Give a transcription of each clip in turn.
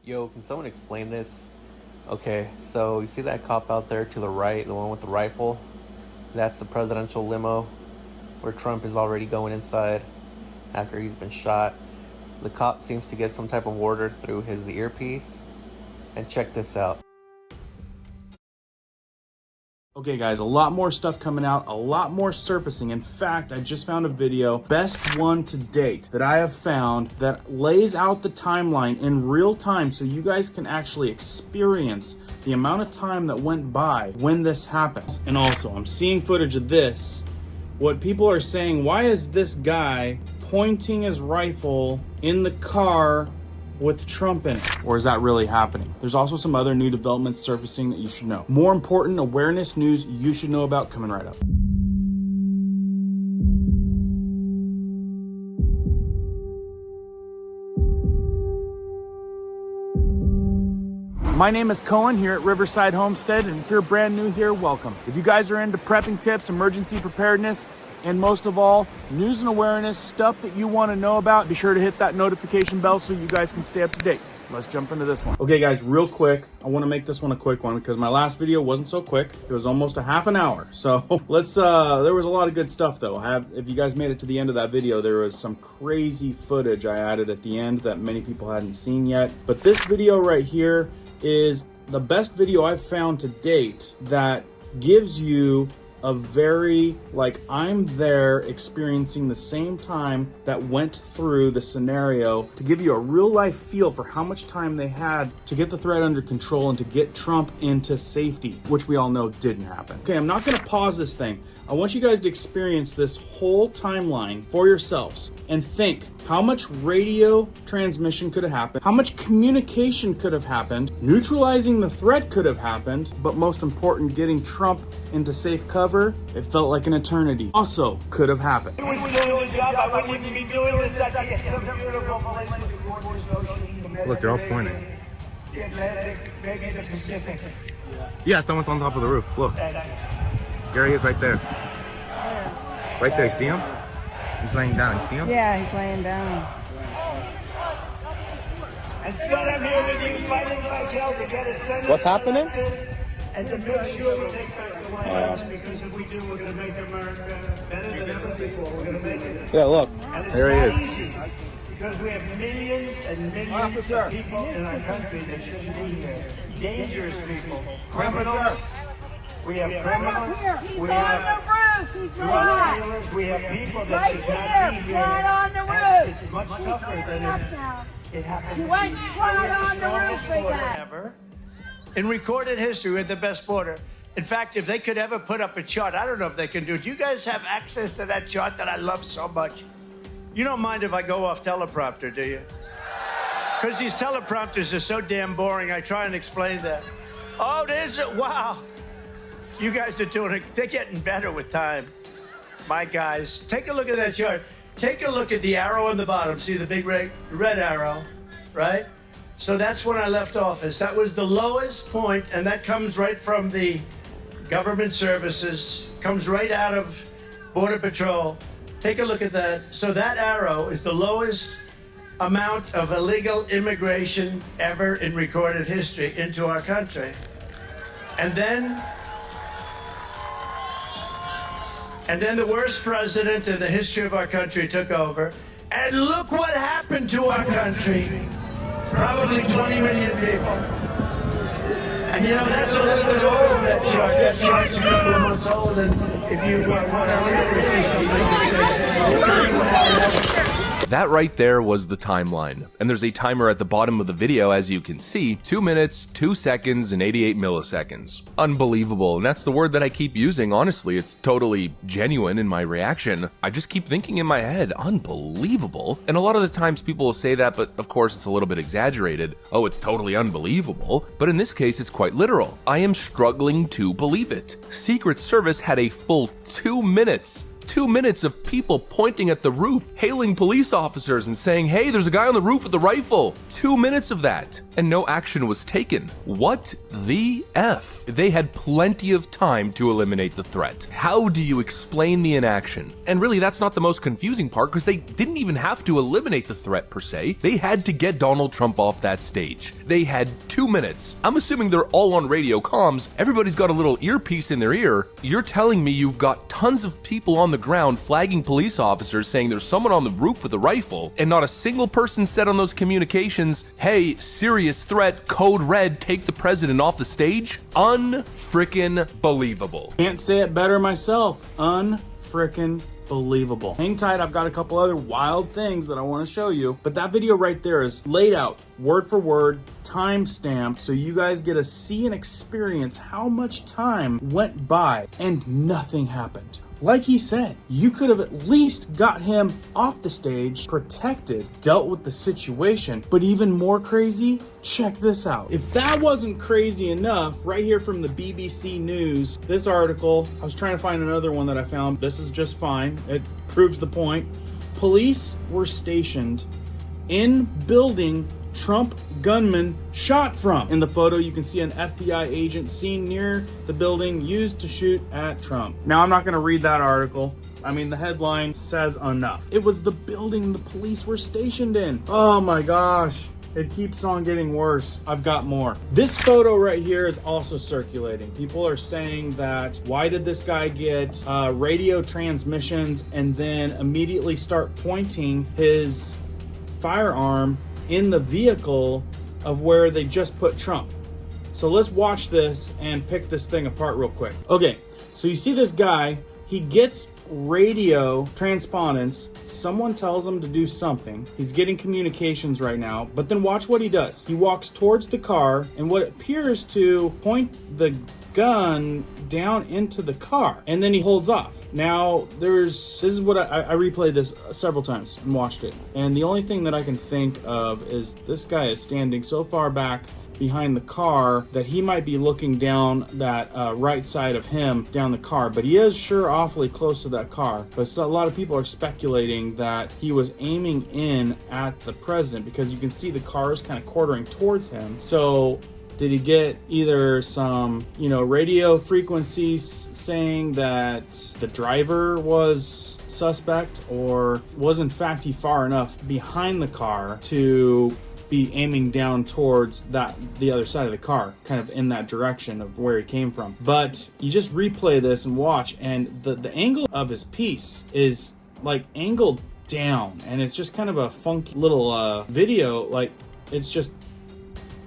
Yo, can someone explain this? Okay, so you see that cop out there to the right, the one with the rifle? That's the presidential limo where Trump is already going inside after he's been shot. The cop seems to get some type of order through his earpiece. And check this out. Okay guys, a lot more stuff coming out, a lot more surfacing. In fact, I just found a video, best one to date, that I have found that lays out the timeline in real time so you guys can actually experience the amount of time that went by when this happens. And also, I'm seeing footage of this. What people are saying, why is this guy pointing his rifle in the car with Trump in it? Or is that really happening? There's also some other new developments surfacing that you should know. More important awareness news you should know about coming right up. My name is Cohen here at Riverside Homestead, and if you're brand new here, welcome. If you guys are into prepping tips, emergency preparedness, and most of all, news and awareness, stuff that you want to know about, be sure to hit that notification bell so you guys can stay up to date. Let's jump into this one. Okay guys, real quick, I want to make this one a quick one because my last video wasn't so quick. It was almost a half an hour. So let's, there was a lot of good stuff though. If you guys made it to the end of that video, there was some crazy footage I added at the end that many people hadn't seen yet. But this video right here is the best video I've found to date that gives you a very, like, I'm there experiencing the same time that went through the scenario to give you a real life feel for how much time they had to get the threat under control and to get Trump into safety, which we all know didn't happen. Okay, I'm not gonna pause this thing. I want you guys to experience this whole timeline for yourselves and think how much radio transmission could have happened, how much communication could have happened, neutralizing the threat could have happened, but most important, getting Trump into safe cover, it felt like an eternity, also could have happened. I wouldn't even be doing this. I'd be at some beautiful place with the gorgeous ocean. Look, they're all pointing. The Atlantic, maybe the Pacific. Yeah, someone's on top of the roof. Look. There he is right there. Right there, see him? He's laying down, you see him? Yeah, he's laying down. And still I'm here with you fighting like hell to get a senator. What's happening? And to make sure we take back the White House, because if we do, we're going to make America better than ever before. We're going to make it. Yeah, look. And it's There he not is. easy, because we have millions and millions of people in our country that shouldn't be here. Dangerous people, criminals. We have criminals, we have drug dealers, we have people that should not be here. And it's much tougher than if it happened. We have the strongest border ever. In recorded history, we're the best border. In fact, if they could ever put up a chart, I don't know if they can do it. Do you guys have access to that chart that I love so much? You don't mind if I go off teleprompter, do you? Because these teleprompters are so damn boring, I try and explain that. Oh, there's it, wow. You guys are doing it. They're getting better with time. My guys, take a look at that chart. Take a look at the arrow on the bottom. See the big red arrow, right? So that's when I left office. That was the lowest point, and that comes right from the government services, comes right out of Border Patrol. Take a look at that. So that arrow is the lowest amount of illegal immigration ever in recorded history into our country. And then the worst president in the history of our country took over. And look what happened to our country. Probably 20 million people. And you know, that's a little bit over that chart. That chart's a couple of months old. And if you want to really see something that says, That right there was the timeline, and there's a timer at the bottom of the video, as you can see, 2 minutes, 2 seconds, and 88 milliseconds. Unbelievable, and that's the word that I keep using, honestly. It's totally genuine in my reaction. I just keep thinking in my head, unbelievable. And a lot of the times people will say that, but of course it's a little bit exaggerated. Oh, it's totally unbelievable. But in this case, it's quite literal. I am struggling to believe it. Secret Service had a full 2 minutes 2 minutes of people pointing at the roof, hailing police officers and saying, hey, there's a guy on the roof with a rifle. 2 minutes of that, and no action was taken. What the F? They had plenty of time to eliminate the threat. How do you explain the inaction? And really, that's not the most confusing part, because they didn't even have to eliminate the threat per se. They had to get Donald Trump off that stage. They had 2 minutes. I'm assuming they're all on radio comms. Everybody's got a little earpiece in their ear. You're telling me you've got tons of people on the ground flagging police officers saying there's someone on the roof with a rifle, and not a single person said on those communications, hey, serious threat, code red, take the president off the stage? Unfrickin' believable. Can't say it better myself. Unfrickin' believable. Hang tight, I've got a couple other wild things that I want to show you, but that video right there is laid out word for word, time stamped, so you guys get to see and experience how much time went by and nothing happened. Like he said, you could have at least got him off the stage, protected, dealt with the situation. But even more crazy, check this out. If that wasn't crazy enough, right here from the BBC News, this article, I was trying to find another one that I found. This is just fine. It proves the point. Police were stationed in building Trump gunman shot from. In the photo, you can see an FBI agent seen near the building used to shoot at Trump. Now, I'm not going to read that article. I mean, the headline says enough. It was the building the police were stationed in. Oh my gosh. It keeps on getting worse. I've got more. This photo right here is also circulating. People are saying that, why did this guy get radio transmissions and then immediately start pointing his firearm in the vehicle of where they just put Trump? So let's watch this and pick this thing apart real quick. Okay, so you see this guy, he gets radio transpondence. Someone tells him to do something. He's getting communications right now, but then watch what he does. He walks towards the car and what appears to point the gun down into the car, and then he holds off. Now, this is what I replayed this several times and watched it, and the only thing that I can think of is this guy is standing so far back behind the car that he might be looking down that right side of him down the car, but he is sure awfully close to that car. But a lot of people are speculating that he was aiming in at the president because you can see the car is kind of quartering towards him. So did he get either some, radio frequencies saying that the driver was suspect, or was in fact he far enough behind the car to be aiming down towards the other side of the car, kind of in that direction of where he came from? But you just replay this and watch, and the angle of his piece is like angled down, and it's just kind of a funky little video. Like, it's just,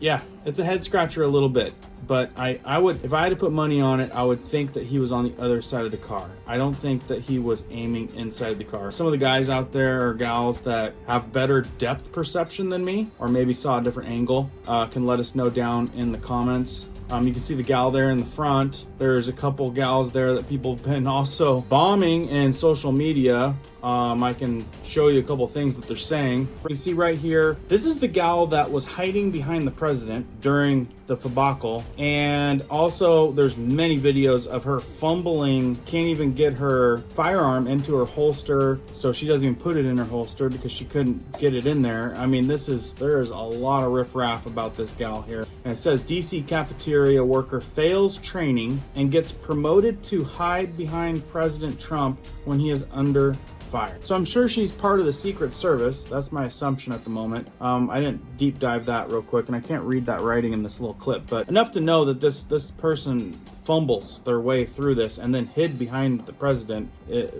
yeah, it's a head scratcher a little bit. But I would, if I had to put money on it, I would think that he was on the other side of the car. I don't think that he was aiming inside the car. Some of the guys out there or gals that have better depth perception than me, or maybe saw a different angle, can let us know down in the comments. You can see the gal there in the front. There's a couple gals there that people have been also bombing in social media. I can show you a couple things that they're saying. You can see right here, this is the gal that was hiding behind the president during the debacle. And also there's many videos of her fumbling, can't even get her firearm into her holster. So she doesn't even put it in her holster because she couldn't get it in there. I mean, there is a lot of riffraff about this gal here. And it says DC cafeteria worker fails training and gets promoted to hide behind President Trump when he is under fire. So I'm sure she's part of the Secret Service. That's my assumption at the moment. I didn't deep dive that real quick, and I can't read that writing in this little clip, but enough to know that this person fumbles their way through this and then hid behind the president.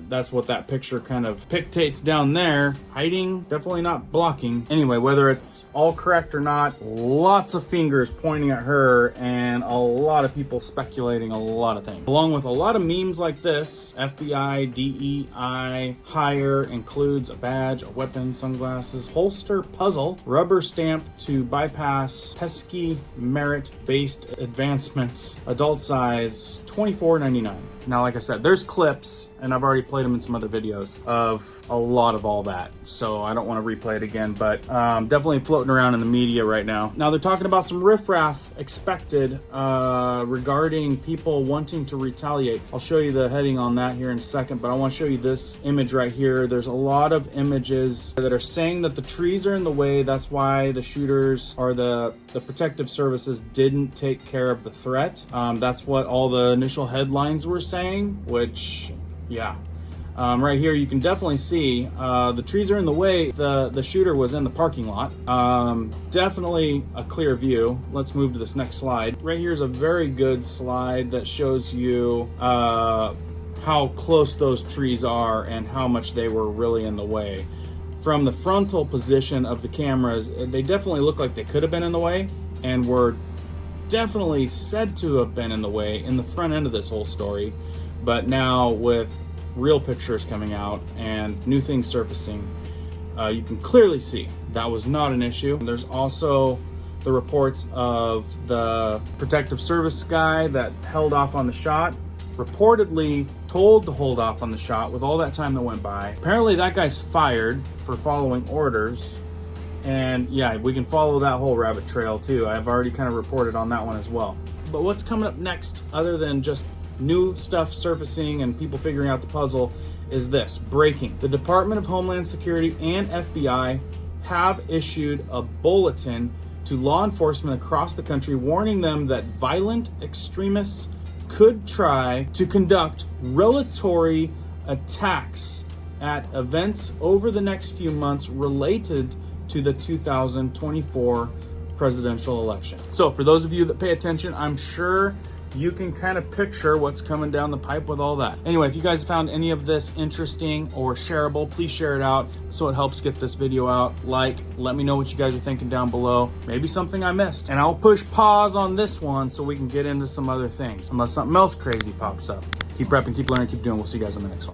That's what that picture kind of dictates down there. Hiding, definitely not blocking. Anyway, whether it's all correct or not, lots of fingers pointing at her and a lot of people speculating a lot of things. Along with a lot of memes like this, FBI, DEI, hire includes a badge, a weapon, sunglasses, holster, puzzle, rubber stamp to bypass pesky merit-based advancements, adult size, $24.99. Now, like I said, there's clips and I've already played them in some other videos of a lot of all that, so I don't want to replay it again, but definitely floating around in the media right now. Now they're talking about some riffraff expected regarding people wanting to retaliate. I'll show you the heading on that here in a second, but I want to show you this image right here. There's a lot of images that are saying that the trees are in the way. That's why the shooters or the protective services didn't take care of the threat. That's what all the initial headlines were saying, which, yeah. Right here, you can definitely see the trees are in the way. The shooter was in the parking lot. Definitely a clear view. Let's move to this next slide. Right here is a very good slide that shows you how close those trees are and how much they were really in the way. From the frontal position of the cameras, they definitely look like they could have been in the way and were definitely said to have been in the way in the front end of this whole story. But now with real pictures coming out and new things surfacing, you can clearly see that was not an issue. There's also the reports of the protective service guy that held off on the shot, reportedly told to hold off on the shot with all that time that went by. Apparently that guy's fired for following orders. And yeah, we can follow that whole rabbit trail too. I've already kind of reported on that one as well. But what's coming up next, other than just new stuff surfacing and people figuring out the puzzle, is this. Breaking. The Department of Homeland Security and FBI have issued a bulletin to law enforcement across the country warning them that violent extremists could try to conduct retaliatory attacks at events over the next few months related to the 2024 presidential election. So for those of you that pay attention, I'm sure you can kind of picture what's coming down the pipe with all that. Anyway, if you guys found any of this interesting or shareable, please share it out so it helps get this video out. Let me know what you guys are thinking down below. Maybe something I missed. And I'll push pause on this one so we can get into some other things, unless something else crazy pops up. Keep prepping, keep learning, keep doing. We'll see you guys in the next one.